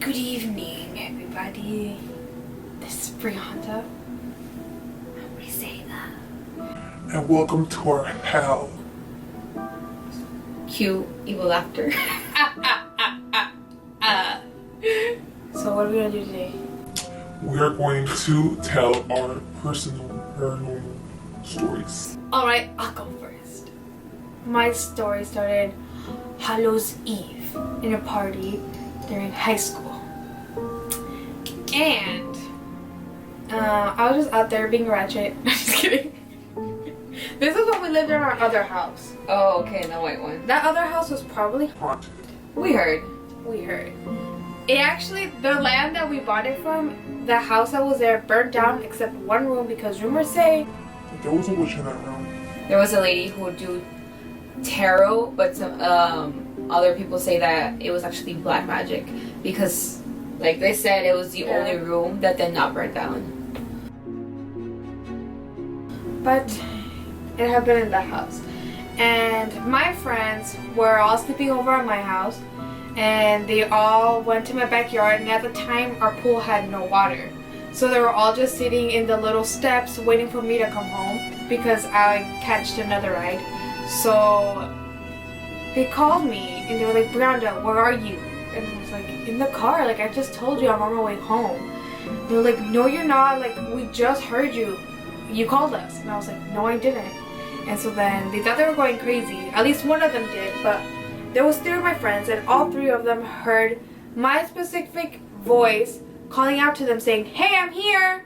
Good evening, everybody. This is Brianda. How would I say that? And welcome to our hell. Cue evil laughter. So what are we gonna do today? We are going to tell our personal paranormal stories. Alright, I'll go first. My story started Hallows Eve in a party during high school. And I was just out there being ratchet. I'm just kidding. This is when we lived in our other house. Oh, okay, the white one. That other house was probably Haunted. We heard. It actually, the land that we bought it from, the house that was there burnt down except one room because rumors say There was a witch in that room. There was a lady who would do tarot, but some other people say that it was actually black magic because, like they said, it was the only room that did not burn down. but it had been in the house. And my friends were all sleeping over at my house and they all went to my backyard, and at the time our pool had no water. So they were all just sitting in the little steps waiting for me to come home because I catched another ride. So they called me and they were like, Brianda, where are you? And I was like, in the car, like I just told you I'm on my way home. They were like, no you're not, like we just heard you. You called us. And I was like, no I didn't. And so then they thought they were going crazy. At least one of them did, but there was 3 of my friends and all 3 of them heard my specific voice calling out to them saying, hey, I'm here.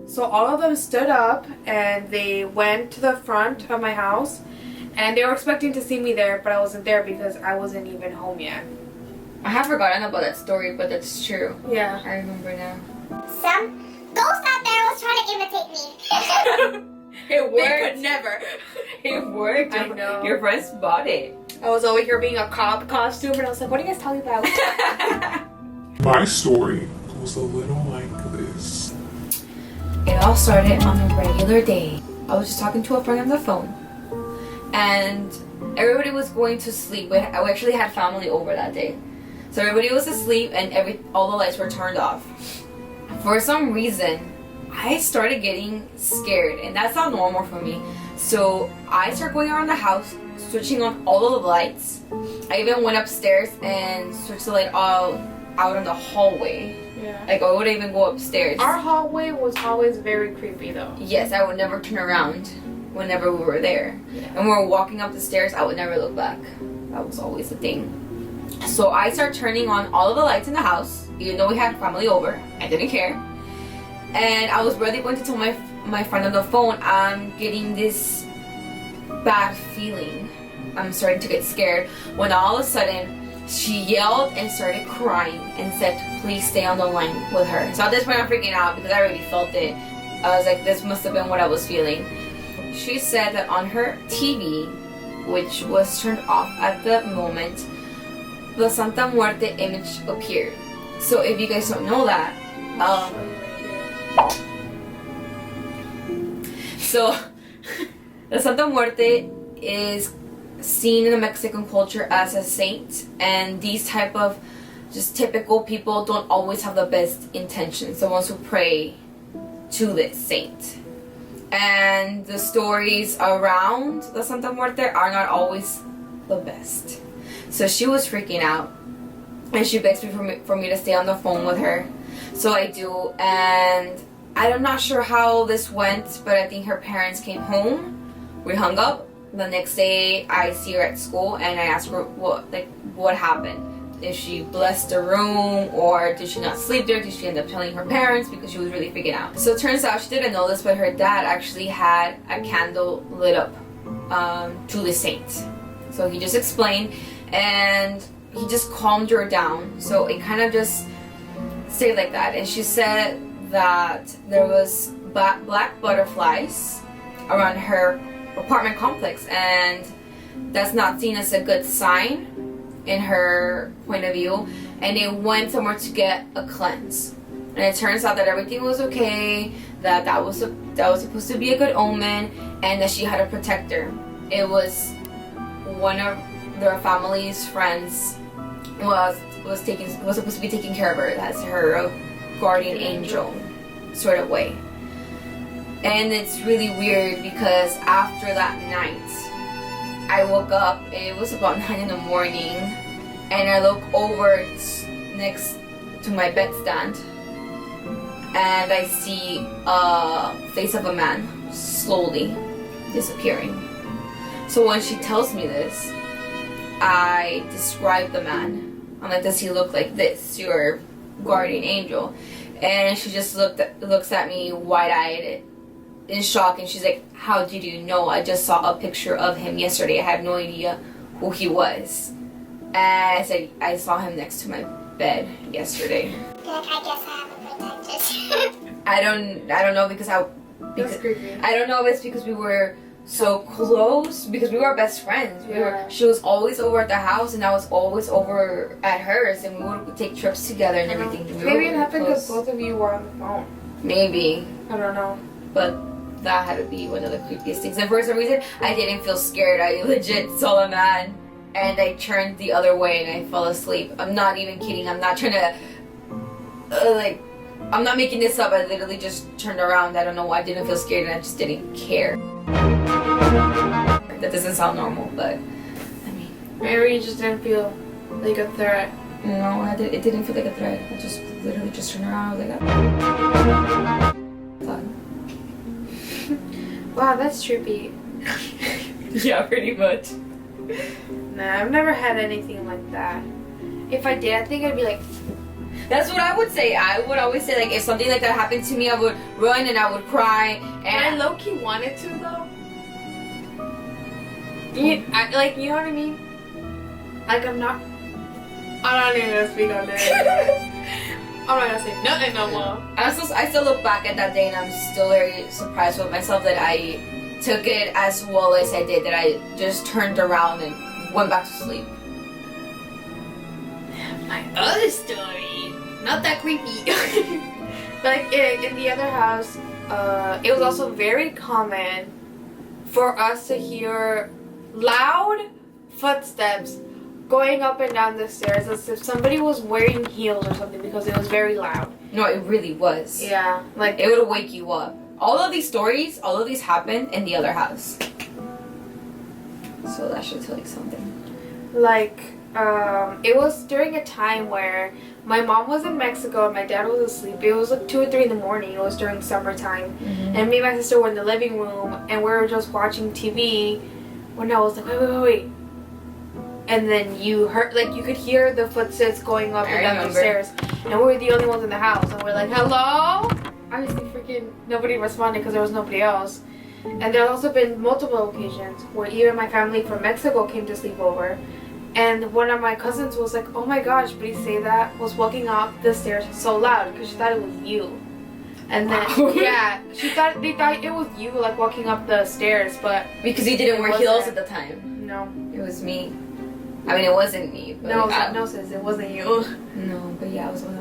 So all of them stood up and they went to the front of my house and they were expecting to see me there, but I wasn't there because I wasn't even home yet. I have forgotten about that story, but that's true. Yeah. I remember now. Some ghost out there was trying to imitate me. It They worked. could never. It worked. I know. Your friends bought it. I was over here being a cop costume and I was like, what are you guys talking about? My story goes a little like this. It all started on a regular day. I was just talking to a friend on the phone, and everybody was going to sleep. I actually had family over that day, so everybody was asleep and all the lights were turned off. For some reason, I started getting scared, and that's not normal for me. So I started going around the house, switching on all of the lights. I even went upstairs and switched the light out in the hallway. Yeah. Like I wouldn't even go upstairs. Our hallway was always very creepy though. Yes, I would never turn around whenever we were there. Yeah. And when we were walking up the stairs, I would never look back. That was always the thing. So I started turning on all of the lights in the house, even though we had family over. I didn't care. And I was really going to tell my friend on the phone, I'm getting this bad feeling. I'm starting to get scared. When all of a sudden, she yelled and started crying and said, please stay on the line with her. So at this point I'm freaking out because I already felt it. I was like, this must have been what I was feeling. She said that on her TV, which was turned off at the moment, the Santa Muerte image appeared. So if you guys don't know that, so the Santa Muerte is seen in the Mexican culture as a saint, and these type of just typical people don't always have the best intentions, the ones who pray to this saint. And the stories around the Santa Muerte are not always the best. So she was freaking out and she begs me for me to stay on the phone with her. So I do, and I'm not sure how this went, but I think her parents came home. We hung up. The next day I see her at school and I ask her what happened. If she blessed the room or did she not sleep there? Did she end up telling her parents because she was really freaking out? So it turns out she didn't know this, but her dad actually had a candle lit up to the saint. So he just explained and he just calmed her down. So it kind of just stayed like that. And she said that there was black butterflies around her apartment complex, and that's not seen as a good sign in her point of view, and they went somewhere to get a cleanse, and it turns out that everything was okay, that was supposed to be a good omen, and that she had a protector. It was one of their family's friends was was supposed to be taking care of her as her guardian angel sort of way. And it's really weird because after that night, I woke up, it was about 9 in the morning, and I look over next to my bedstand, and I see a face of a man slowly disappearing. So when she tells me this, I describe the man. I'm like, does he look like this, your guardian angel? And she just looks at me wide-eyed in shock, and she's like, how did you know? I just saw a picture of him yesterday. I had no idea who he was. And I said, I saw him next to my bed yesterday. Like, I guess I have a protector. I don't know because That's creepy. I don't know if it's because we were so close, because we were best friends. She was always over at the house, and I was always over at hers, and we would take trips together and everything. Maybe it happened because both of you were on the phone. Maybe. I don't know. But that had to be one of the creepiest things. And for some reason, I didn't feel scared. I legit saw a man, and I turned the other way, and I fell asleep. I'm not even kidding. I'm not trying to, I'm not making this up. I literally just turned around. I don't know why I didn't feel scared, and I just didn't care. That doesn't sound normal, but, I mean. Maybe you just didn't feel like a threat. No, it didn't feel like a threat. I just literally just turned around. I was like, Wow, that's trippy. yeah, pretty much. Nah, I've never had anything like that. If I did, I think I'd be like... That's what I would say. I would always say, like, if something like that happened to me, I would run and I would cry. And I low-key wanted to, though. You know what I mean? Like, I'm not even gonna speak on this. I'm not gonna say nothing no more. I still look back at that day, and I'm still very surprised with myself that I took it as well as I did, that I just turned around and went back to sleep. My other story, not that creepy. Like in the other house, it was also very common for us to hear loud footsteps going up and down the stairs as if somebody was wearing heels or something, because it was very loud. No, it really was. Yeah, like it would wake you up. All of these happened in the other house. So that should tell you something. Like, it was during a time where my mom was in Mexico and my dad was asleep. It was like 2 or 3 in the morning. It was during summertime. Mm-hmm. And me and my sister were in the living room, and we were just watching TV when I was like, wait. And then you heard, like, you could hear the footsteps going up and down the stairs. And we were the only ones in the house. And we're like, hello? Obviously, freaking nobody responded because there was nobody else. And there also been multiple occasions where even my family from Mexico came to sleep over. And one of my cousins was like, oh my gosh, please say that, was walking up the stairs so loud because she thought it was you. And then, yeah, they thought it was you, like, walking up the stairs, but... Because you didn't wear heels at the time. No. It was me. I mean, it wasn't me. But No, sis, it wasn't you. No, but yeah, I was the one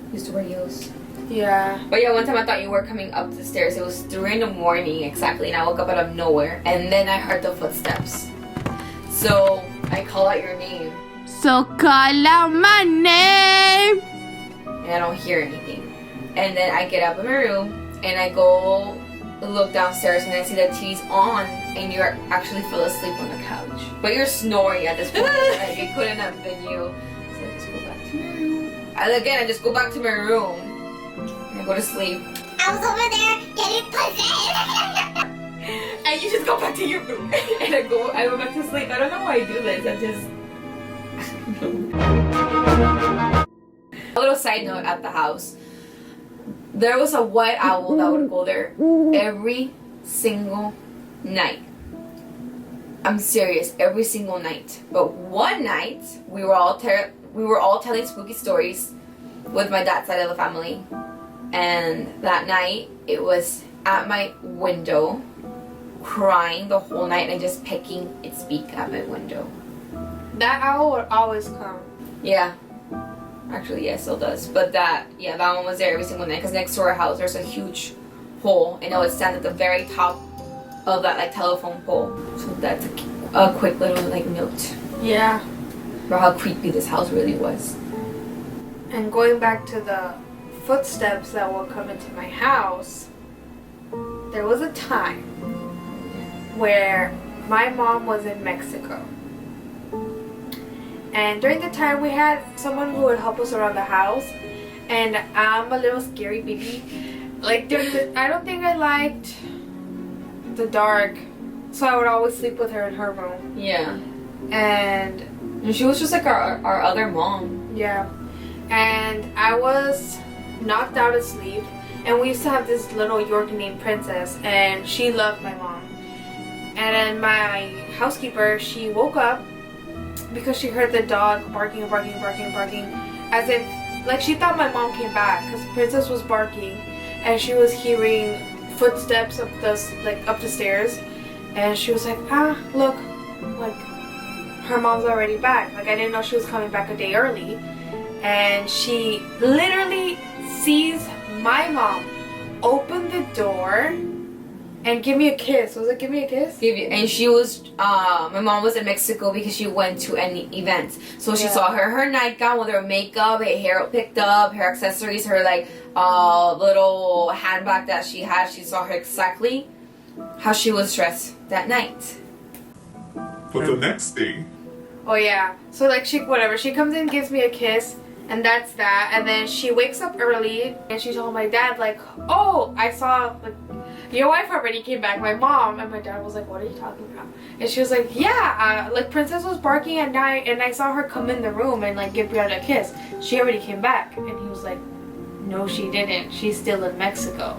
who used to wear heels. Yeah. But yeah, one time I thought you were coming up the stairs. It was 3 in the morning exactly, and I woke up out of nowhere. And then I heard the footsteps. So I call out your name. So call out my name! And I don't hear anything. And then I get up in my room, and I go look downstairs, and I see that TV's on, and you're actually fell asleep on the couch. But you're snoring at this point. Like, it couldn't have been you. So I just go back to my room. I just go back to my room, and I go to sleep. I was over there getting possessed. And you just go back to your room. And I go back to sleep. I don't know why I do this. I just... A little side note at the house. There was a white owl that would go there every single night. I'm serious, every single night. But one night, we were all telling spooky stories with my dad's side of the family. And that night, it was at my window, crying the whole night and just pecking its beak at my window. That owl would always come. Yeah. Actually, yeah, it still does. But that one was there every single night. Because next to our house, there's a huge pole. And it would stand at the very top of that, like, telephone pole. So that's a quick little, like, note. Yeah. About how creepy this house really was. And going back to the footsteps that will come into my house, there was a time where my mom was in Mexico. And during the time we had someone who would help us around the house. And I'm a little scary baby. Like I don't think I liked the dark. So I would always sleep with her in her room. Yeah. And she was just like our other mom. Yeah. And I was knocked out asleep. And we used to have this little Yorkie named Princess. And she loved my mom. And then my housekeeper, she woke up because she heard the dog barking. As if, like, she thought my mom came back because Princess was barking. And she was hearing footsteps up the stairs. And she was like, look, like, her mom's already back. Like, I didn't know she was coming back a day early. And she literally sees my mom open the door and give me a kiss. Was it give me a kiss? And she was, my mom was in Mexico because she went to any events. So she saw her nightgown with her makeup, her hair picked up, her accessories, her like little handbag that she had. She saw her exactly how she was dressed that night. But the next day. Oh yeah. So like she comes in, gives me a kiss, and that's that. And then she wakes up early and she told my dad like, oh, I saw like your wife already came back, my mom. And my dad was like, what are you talking about? And she was like, yeah, like Princess was barking at night and I saw her come in the room and like give Brianna a kiss. She already came back. And he was like, no, she didn't. She's still in Mexico.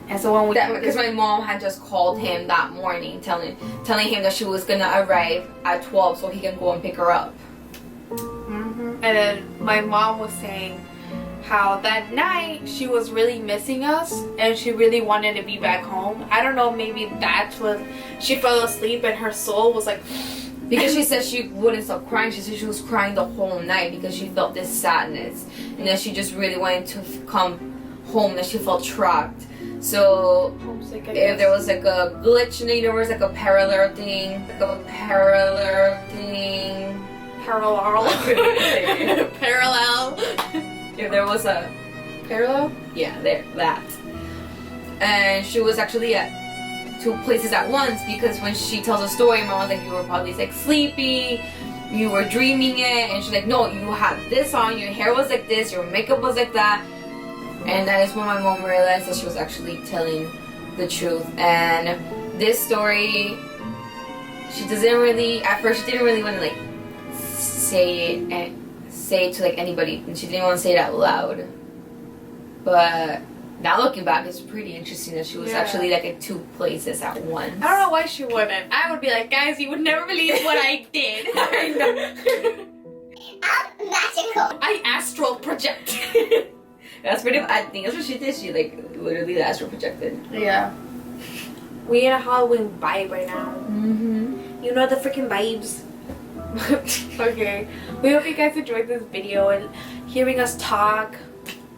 And so when because my mom had just called him that morning, telling him that she was gonna arrive at 12 so he can go and pick her up. And then my mom was saying how that night she was really missing us and she really wanted to be back home. I don't know, maybe that's what she fell asleep and her soul was like. Because she said she wouldn't stop crying. She said she was crying the whole night because she felt this sadness, and then she just really wanted to come home. That she felt trapped. So if there was like a glitch in the universe, like a parallel thing, parallel. If there was a Parallel? Yeah, that. And she was actually at two places at once because when she tells a story, my mom's like, you were probably like sleepy, you were dreaming it, and she's like, no, you had this on, your hair was like this, your makeup was like that. And that is when my mom realized that she was actually telling the truth. And this story, she doesn't really, at first she didn't really want to like say it to like anybody, and she didn't want to say it out loud. But now looking back, it's pretty interesting that she was actually like at two places at once. I don't know why she wouldn't. I would be like, guys, you would never believe what I did. I'm magical. I astral project. That's pretty. I think that's what she did. She like literally astral projected. Yeah. We in a Halloween vibe right now. You know the freaking vibes. Okay. We hope you guys enjoyed this video and hearing us talk.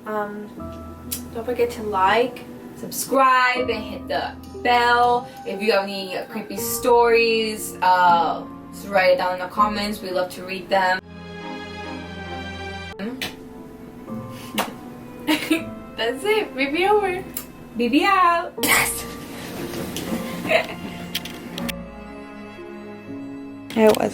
Don't forget to like, subscribe, and hit the bell. If you have any creepy stories, just write it down in the comments. We love to read them. That's it. Baby over. BB out. It was.